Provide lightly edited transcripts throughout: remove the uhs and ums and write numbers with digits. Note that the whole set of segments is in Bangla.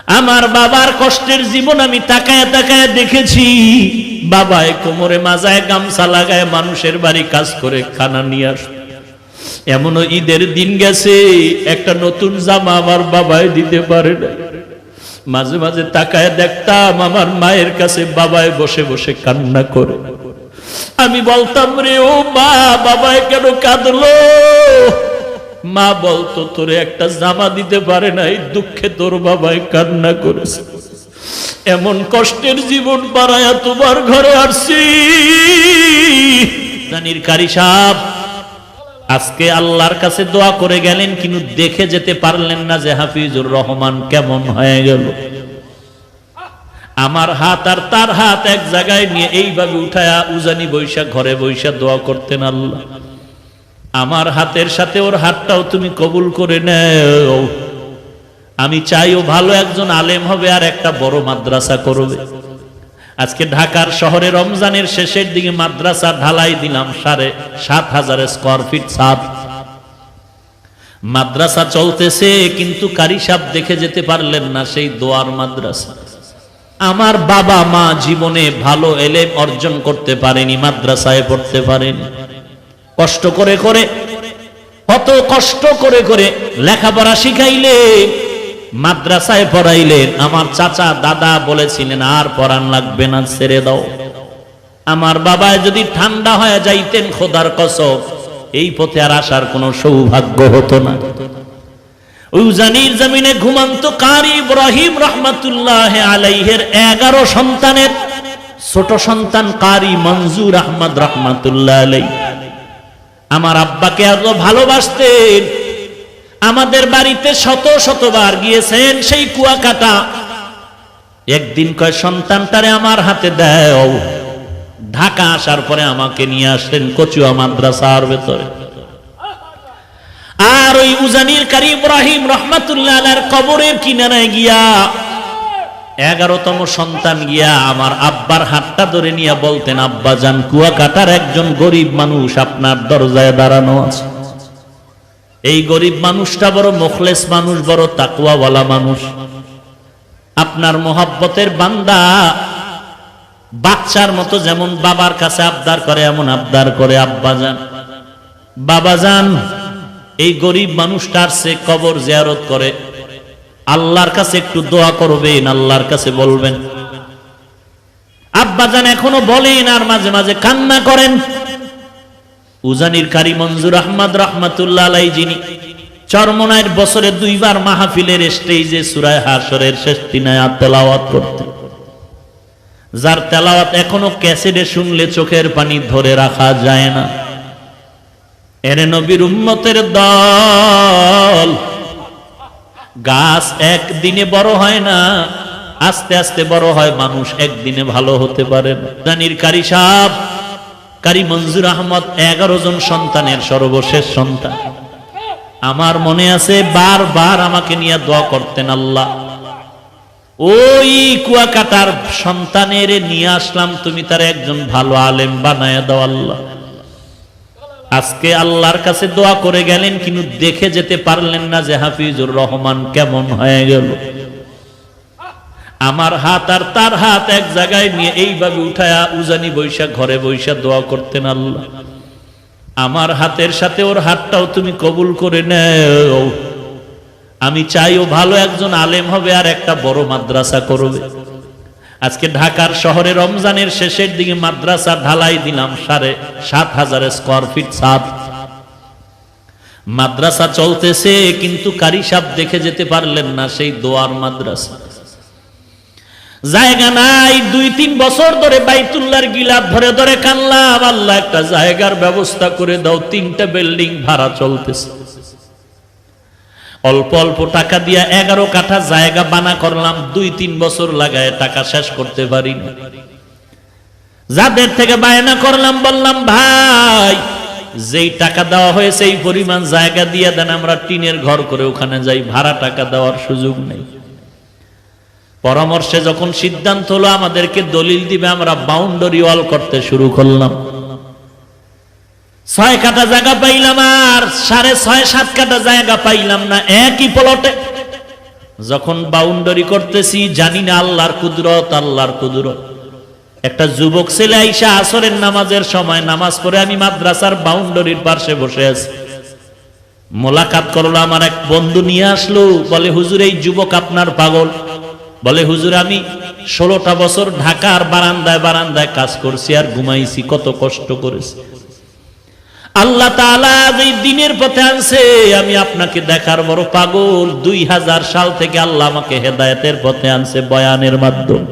আমার বাবার কষ্টের জীবন আমি তাকায় তাকায় দেখেছি। বাবায় কোমরে মাজায় গামছা লাগায় মানুষের বাড়ি কাজ করে খানা নিয়ে আসে। এমনও ঈদের দিন গেছে একটা নতুন জামা আমার বাবায় দিতে পারে না। মাঝে মাঝে তাকায় দেখতাম আমার মায়ের কাছে বাবায় বসে বসে কান্না করে। আমি বলতাম, রে ও মা, বাবায় কেন কাঁদলো? মা বলতো, তোরে একটা জামা দিতে পারে নাই, দুঃখে তোর বাবায় কান্না করেছে। এমন কষ্টের জীবন পাড়ায়া তোমার ঘরে আসছি। জানির কারি সাহেব আজকে আল্লাহর কাছে দোয়া করে গেলেন, কিন্তু দেখে যেতে পারলেন না যে হাফিজুর রহমান কেমন হয়ে গেল। আমার হাত আর তার হাত এক জায়গায় নিয়ে এইভাবে উঠায়া উজানি বৈশা ঘরে বৈশা দোয়া করতেন, আল্লাহ আমার হাতের সাথে ওর হাতটাও তুমি কবুল করে নেও। আমি চাই ও ভালো একজন আলেম হবে আর একটা বড় মাদ্রাসা করবে। আজকে ঢাকার শহরে রমজানের শেষের দিকে মাদ্রাসা ঢালাই দিলাম 7,500 স্কয়ার ফিট ছাদ। মাদ্রাসা চলতেছে, কিন্তু কারি সাহেব দেখে যেতে পারলেন না সেই দোয়ার মাদ্রাসা। আমার বাবা মা জীবনে ভালো এলেম অর্জন করতে পারেনি, মাদ্রাসায় পড়তে পারেনি। কষ্ট করে করে, কত কষ্ট করে করে লেখাপড়া শিখাইলে, মাদ্রাসায় পড়াইলেন। আমার চাচা দাদা বলেছিলেন আর পড়ান লাগবে না, ছেড়ে দাও। আমার বাবায় যদি ঠান্ডা হয়ে যাইতেন, খোদার কসম এই পথে আর আসার কোনো সৌভাগ্য হতো না। উজানির জমিনে ঘুমন্ত কারি ইব্রাহিম রহমাতুল্লাহ আলাইহির 11 সন্তানের ছোট সন্তান কারি মঞ্জুর আহমদ রহমাতুল্লাহ আলাইহি আমার আব্বাকে এত ভালোবাসতেন। আমাদের বাড়িতে শত শতবার গিয়েছেন সেই কুয়াকাটা। একদিন কয়, সন্তানটারে আমার হাতে দাও। ঢাকা আসার পরে আমাকে নিয়ে আসলেন কচুয়া মাদ্রাসার ভেতরে। আর ওই উজানির কারি ইব্রাহিম রহমাতুল্লাহ আলাইহির কবরের কিনারায় গিয়া 11তম সন্তান গিয়া আমার আব্বার হাতটা ধরে নিয়ে বলতেন, আব্বা জান, কুয়াকাটার একজন গরিব মানুষ আপনার দরজায় দাঁড়ানো আছে। এই গরিব মানুষটা বড় মুখলেস মানুষ, বড় তাকওয়াওয়ালা মানুষ, আপনার মোহাব্বতের বান্দা। বাচ্চার মতো যেমন বাবার কাছে আবদার করে এমন আবদার করে, আব্বা জান, বাবা জান, এই গরিব মানুষটার সে কবর জিয়ারত করে, আল্লাহর কাছে একটু দোয়া করবেন, আল্লাহর কাছে বলবেন। আব্বা জান এখনো বলেন আর মাঝে মাঝে কান্না করেন। উজানির কারি মঞ্জুর আহমদ রহমাতুল্লাহ আলাইহি, যিনি চরমনায়ের বছরে 2 বার মাহফিলের স্টেজে সূরা হাশরের শেষ 3 আয়াত তেলাওয়াত করতেন, যার তেলাওয়াত এখনো ক্যাসেটে শুনলে চোখের পানি ধরে রাখা যায় না। এর নবীর উম্মতের দল। গাছ একদিনে বড় হয় না, আস্তে আস্তে বড় হয়। মানুষ একদিনে ভালো হতে পারে না। জানির কারি সাহেব কারি মঞ্জুর আহমদ 11 জন সন্তানের সর্বশেষ সন্তান। আমার মনে আছে বারবার আমাকে নিয়ে দোয়া করতেন, আল্লাহ ওই কুয়াকাটার সন্তানের নিয়ে আসলাম, তুমি তার একজন ভালো আলেম বানায় দাও আল্লাহ। আজকে আল্লাহর কাছে দোয়া করে গেলেন, কিন্তু দেখে যেতে পারলেন না যে হাফিজুর রহমান কেমন হয়ে গেল। আমার হাত আর তার হাত এক জায়গায় নিয়ে এইভাবে উঠায়া উজানি বৈশা ঘরে বৈশা দোয়া করতেন, আল্লাহ আমার হাতের সাথে ওর হাতটাও তুমি কবুল করে নেও। আমি চাই ও ভালো একজন আলেম হবে আর একটা বড় মাদ্রাসা করবে। আজকে ঢাকার শহরে রমজানের শেষের দিকে মাদ্রাসা ঢালাই দিলাম 7,500 স্কয়ার ফিট ছাদ। মাদ্রাসা চলতেছে, কিন্তু কারি সাহেব দেখে যেতে পারলেন না সেই দোয়ার মাদ্রাসা। জায়গা নাই, 2-3 বছর ধরে বাইতুল্লাহর গিলাফ ধরে ধরে কানলাম, আল্লাহ একটা জায়গার ব্যবস্থা করে দাও। 3টা বিল্ডিং ভাড়া চলতেছে। অল্প অল্প টাকা দিয়া 11 কাঠা জায়গা বানা করলাম। 2-3 বছর লাগায় টাকা শেষ করতে পারি না। যাদের থেকে বায়না করলাম, বললাম ভাই, যেই টাকা দেওয়া হয়েছে এই পরিমাণ জায়গা দিয়ে দেন, আমরা টিনের ঘর করে ওখানে যাই, ভাড়া টাকা দেওয়ার সুযোগ নেই। পরামর্শে যখন সিদ্ধান্ত হলো আমাদেরকে দলিল দিবে, আমরা বাউন্ডারি ওয়াল করতে শুরু করলাম। 6 কাঠা জায়গা পাইলাম আর 6.5-7 কাঠা জায়গা পাইলাম না একই প্লটে। যখন বাউন্ডারি করতেছি জানি না আল্লাহর কুদরত, আল্লাহর কুদরত। একটা যুবক ছেলে আইসা আসরের নামাজের সময় নামাজ পড়ে, আমি মাদ্রাসার বাউন্ডারির পাশে বসে আছি, মোলাকাত করলো। আমার এক বন্ধু নিয়ে আসলো, বলে হুজুর এই যুবক আপনার পাগল। বলে হুজুর আমি 16টা বছর ঢাকার বারান্দায় বারান্দায় কাজ করছি আর ঘুমাইছি, কত কষ্ট করেছি। আল্লাহ তাআলা এই দিনের পথে আনছে, আমি আপনাকে দেখার বড় পাগল। 2000 সাল থেকে আল্লাহ আমাকে হেদায়েতের পথে আনছে বয়ানের মাধ্যমে।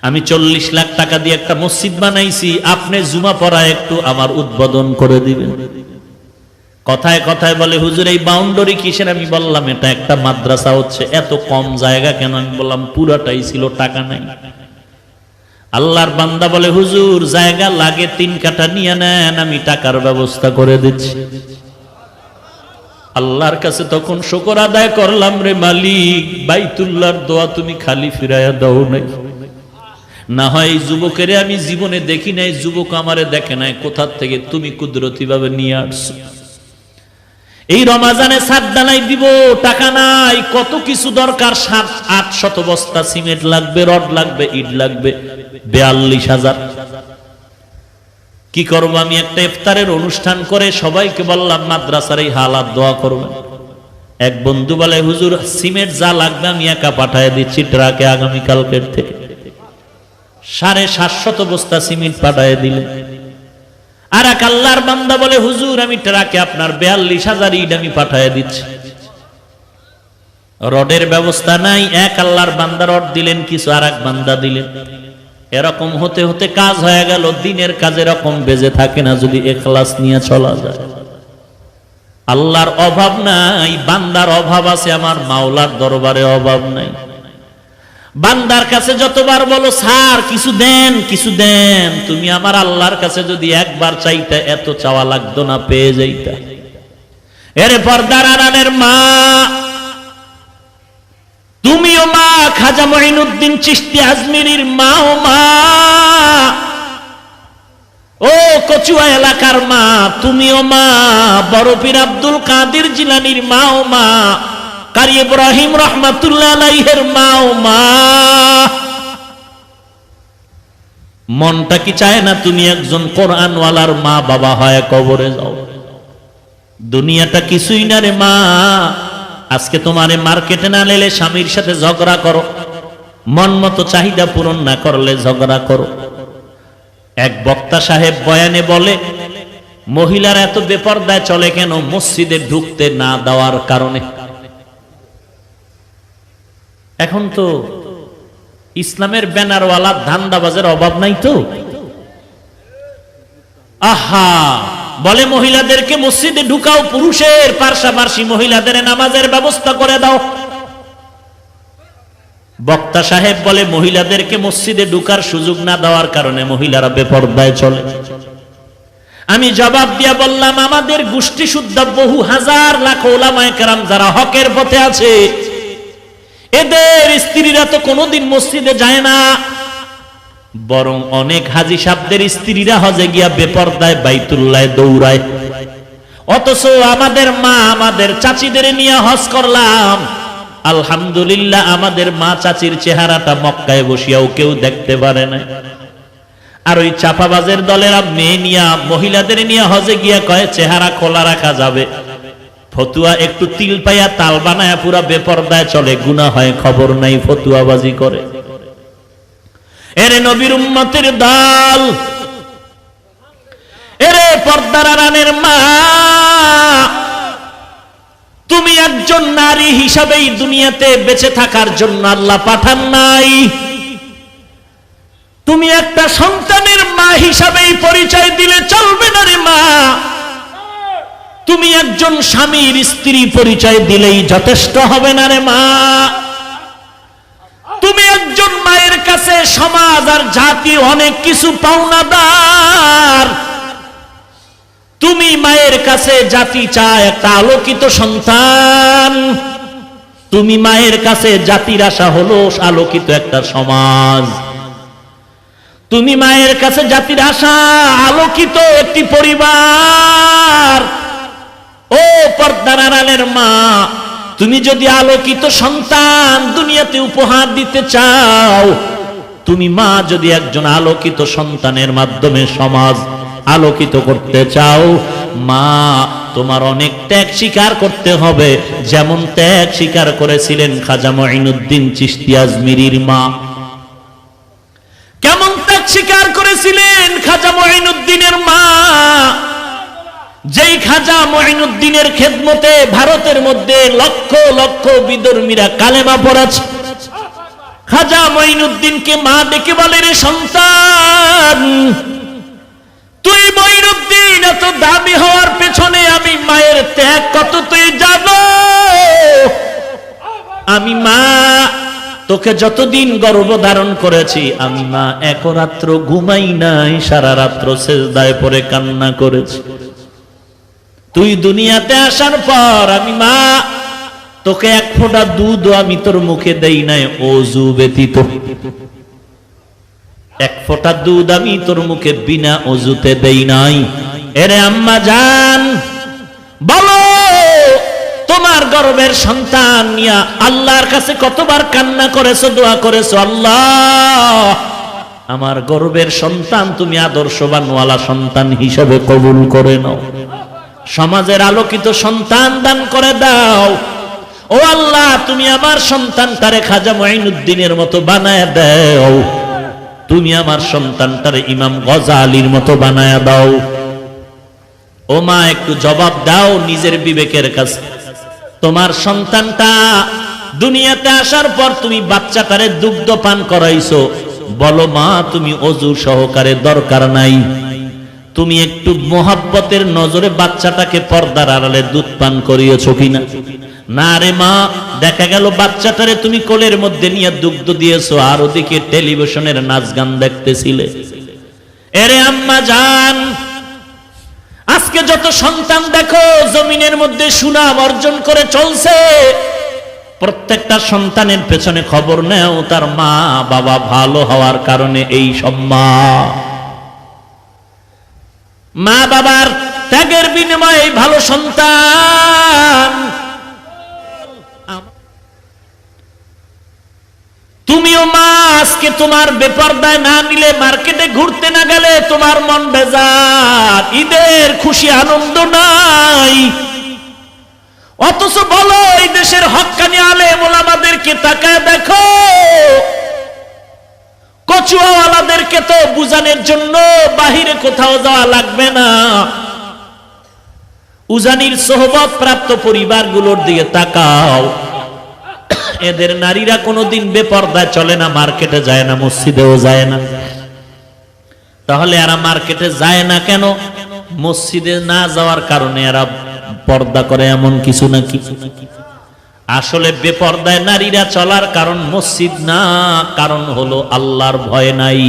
আমি 40 লাখ টাকা দিয়ে একটা মসজিদ বানাইছি, আপনি জুমা পড়ায় একটু আমার উদ্বোধন করে দিবেন। কথায় কথায় বলে হুজুর এই বাউন্ডারি কিসের? আমি বললাম এটা একটা মাদ্রাসা হচ্ছে, এত কম জায়গা কেন? আমি বললাম পুরাটাই ছিল, টাকা নাই। আল্লাহর বান্দা বলে হুজুর জায়গা লাগে 3 কাঠা নিয়ে নেন, আমি টাকার ব্যবস্থা করে দিচ্ছি। আল্লাহর কাছে তখন শুকর আদায় করলাম, রে মালিক বাইতুল্লাহর দোয়া তুমি খালি ফিরাইয়া দাও নাই। না হয় এই যুবকের আমি জীবনে দেখি নাই, যুবক আমারে দেখে নাই, কোথা থেকে তুমি কুদরতি ভাবে নিয়ে আসছো। এই রমাজানে ছাদ ঢালাই দিব, টাকা নাই, কত কিছু দরকার, 700-800 বস্তা সিমেন্ট লাগবে, রড লাগবে, ইট লাগবে, 42,000। কি করবো? আমি একটা ইফতারের অনুষ্ঠান করে সবাইকে বললাম মাদ্রাসার এই হালাত দোয়া করবেন। এক বন্ধু বলে হুজুর সিমেন্ট যা লাগবে আমি একা পাঠায় দিচ্ছি ট্রাকে, আগামীকালকের থেকে 750 বস্তা সিমেন্ট পাঠায় দিলেন। আর এক আল্লাহর বান্দা বলে হুজুর আমি ট্রাকে আপনার 42,000 ইট আমি পাঠায় দিচ্ছি। রডের ব্যবস্থা নাই, এক আল্লাহর বান্দা রড দিলেন কিছু, আর এক বান্দা দিলেন। এরকম হতে হতে কাজ হয়ে গেল। দিনের কাজে এরকম বেজে থাকে না যদি ইখলাস নিয়ে চলা যায়। আল্লাহর অভাব নাই, বান্দার অভাব আছে, আমার মাওলার দরবারে অভাব নাই। বান্দার কাছে যতবার বলো স্যার কিছু দেন কিছু দেন, তুমি আমার আল্লাহর কাছে যদি একবার চাইতে এত চাওয়া লাগতো না, পেয়ে যাইতা। এর পর্দার আড়ালের মা, তুমিও মা, খাজা মঈনুদ্দিন চিশতি আজমিরির মা ও মা, ও কচুয়া এলাকার মা তুমিও মা, বড় পীর আব্দুল কাদের জিলানীর মা ও মা, কারি ইব্রাহিম রহমাতুল্লাহ আলাইহির মা ও মা। মনটা কি চায় না তুমি একজন কোরআনওয়ালার মা বাবা হয় কবরে যাও? দুনিয়াটা কিছুই না রে মা। আজকে তোমারে মার্কেটে না নিলে স্বামীর সাথে ঝগড়া করো, মন মতো চাহিদা পূরণ না করলে ঝগড়া করো। এক বক্তা সাহেব বয়ানে বলে মহিলারা এত বেপরদায় চলে কেন? মসজিদে ঢুকতে না দেওয়ার কারণে। এখন তো ইসলামের ব্যানারওয়ালা ধান্দাবাজের অভাব নাই তো। আহা, বলে মহিলাদেরকে মসজিদে ঢুকাও, পুরুষের পাশাপাশি মহিলাদের নামাজের ব্যবস্থা করে দাও। বক্তা সাহেব বলে মহিলাদেরকে মসজিদে ঢুকার সুযোগ না দেওয়ার কারণে মহিলারা বেপরদায় চলে। আমি জবাব দিয়া বললাম আমাদের গোষ্ঠী শুদ্ধ বহু হাজার লাখ ওলামায়ে কেরাম যারা হকের পথে আছে, এদের স্ত্রীরা তো কোনোদিন মসজিদে যায় না, বরং অনেক হাজী সাহেবদের স্ত্রীরা হজে গিয়া বেপরদায় বাইতুল্লাহে দৌড়ায়। অথচ আমাদের মা আমাদের চাচিদের নিয়ে হজ করলাম, আলহামদুলিল্লাহ আমাদের মা চাচির চেহারাটা মক্কায় বসিয়াও কেউ দেখতে পারে না। আর ওই চাপাবাজের দলেরা মেয়ে নিয়া মহিলাদের নিয়ে হজে গিয়া কয় চেহারা খোলা রাখা যাবে, ফতুয়া একটু তিল পাইয়া তাল বানায়া পুরা বেপরদায় চলে, গুনাহ হয় খবর নাই, ফতুয়াবাজি করে। এরে নবীর উম্মতের দল, এরে পর্দার আড়ালের মা, তুমি একজন নারী হিসাবেই দুনিয়াতে বেঁচে থাকার জন্য আল্লাহ পাঠান নাই। তুমি একটা সন্তানের মা হিসাবেই পরিচয় দিলে চলবে না রে মা। তুমি একজন স্বামীর স্ত্রী পরিচয় দিলেই যথেষ্ট হবে না রে মা। তুমি একজন মায়ের কাছে সমাজ আর জাতি অনেক কিছু পাওনাদার। তুমি মায়ের কাছে জাতি চায় একটা আলোকিত সন্তান, তুমি মায়ের কাছে জাতির আশা হলো আলোকিত একটা সমাজ। তুমি মায়ের কাছে জাতির আশা আলোকিত একটি পরিবার। ও পর্দার আড়ালের মা, তুমি যদি আলোকিত সন্তান দুনিয়াতে উপহার দিতে চাও, তুমি মা যদি একজন আলোকিত সন্তানের মাধ্যমে সমাজ আলোকিত করতে চাও, মা তোমার অনেক ত্যাগ স্বীকার করতে হবে, যেমন ত্যাগ স্বীকার করেছিলেন খাজা মঈনুদ্দিন চিশতি আজমিরির মা। কেমন ত্যাগ স্বীকার করেছিলেন খাজা মঈনুদ্দিনের মা, যেই খাজা মঈনুদ্দিনের খেদমতে ভারতের মধ্যে লক্ষ লক্ষ বিধর্মীরা কালেমা পড়েছে। খাজা মঈনুদ্দিনকে মা ডেকে বলে, রে সন্তান, তুই মঈনুদ্দিন এত দামি হওয়ার পেছনে আমি মায়ের ত্যাগ কত তুই জানো? আমি মা তোকে যতদিন গর্ভধারণ করেছি, আমি মা এক রাত্র ঘুমাই নাই, সারা রাত্র সেজদায় পড়ে কান্না করেছি। তুই দুনিয়াতে আসার পর আমি মা তোকে এক ফোঁটা দুধও আমি তোর মুখে দেই নাই ওযু ব্যতীত। এক ফোঁটা দুধ আমি তোর মুখে বিনা ওযুতে দেই নাই। এরে আম্মা জান, বলো তোমার গর্ভের সন্তান নিয়া আল্লাহর কাছে কতবার কান্না করেছো, দোয়া করেছো, আল্লাহ আমার গর্ভের সন্তান তুমি আদর্শবানওয়ালা সন্তান হিসাবে কবুল করে নাও, সমাজের আলোকিত সন্তান দান করে দাও। ও আল্লাহ, তুমি আমার সন্তানটারে খাজা মঈনুদ্দিনের মতো বানায় দাও, তুমি আমার সন্তানটারে ইমাম গজালির মতো বানায় দাও। ও মা, একটু জবাব দাও নিজের বিবেকের কাছে। তোমার সন্তানটা দুনিয়াতে আসার পর তুমি বাচ্চাটারে দুগ্ধ পান করাইছো, বলো মা তুমি ওযু সহকারে দরকার নাই, তুমি একটু মোহাব্বতের নজরে বাচ্চাটাকে পর্দার আড়ালে দুধ পান করিয়েছো কিনা? না রে মা, দেখা গেল বাচ্চাটারে তুমি কোলের মধ্যে নিয়ে দুগ্ধ দিয়েছো আর ওদিকে টেলিভিশনের নাচ গান দেখতেছিলে। এরে আম্মা জান, আজকে যত সন্তান দেখো জমিনের মধ্যে সুনাম অর্জন করে চলছে, প্রত্যেকটা সন্তানের পেছনে খবর নেও তার মা বাবা ভালো হওয়ার কারণে এই সম্মান। মা বাবার ত্যাগের বিনিময়ে ভালো সন্তান। তুমিও মা আজকে তোমার বেপরদায় না নিলে, মার্কেটে ঘুরতে না গেলে তোমার মন বেজার, ঈদের খুশি আনন্দ নাই। অথচ বলো এই দেশের হক্কানি আলেম ওলামাদেরকে তাকায় দেখো, কচুয়াওয়ালাদেরকে তো বুঝানোর জন্য বাহিরে কোথাও যাওয়া লাগবে না। উজানির সোহবত প্রাপ্ত পরিবারগুলোর দিকে তাকাও, এদের নারীরা কোনোদিন বেপর্দায় চলে না, মার্কেটে যায় না, মসজিদেও যায় না। তাহলে এরা মার্কেটে যায় না কেন? মসজিদে না যাওয়ার কারণে এরা পর্দা করে এমন কিছু নাকি? আসলে বেপর্দায় নারীরা চলার কারণ মসজিদ না, কারণ হলো আল্লাহর ভয় নাই।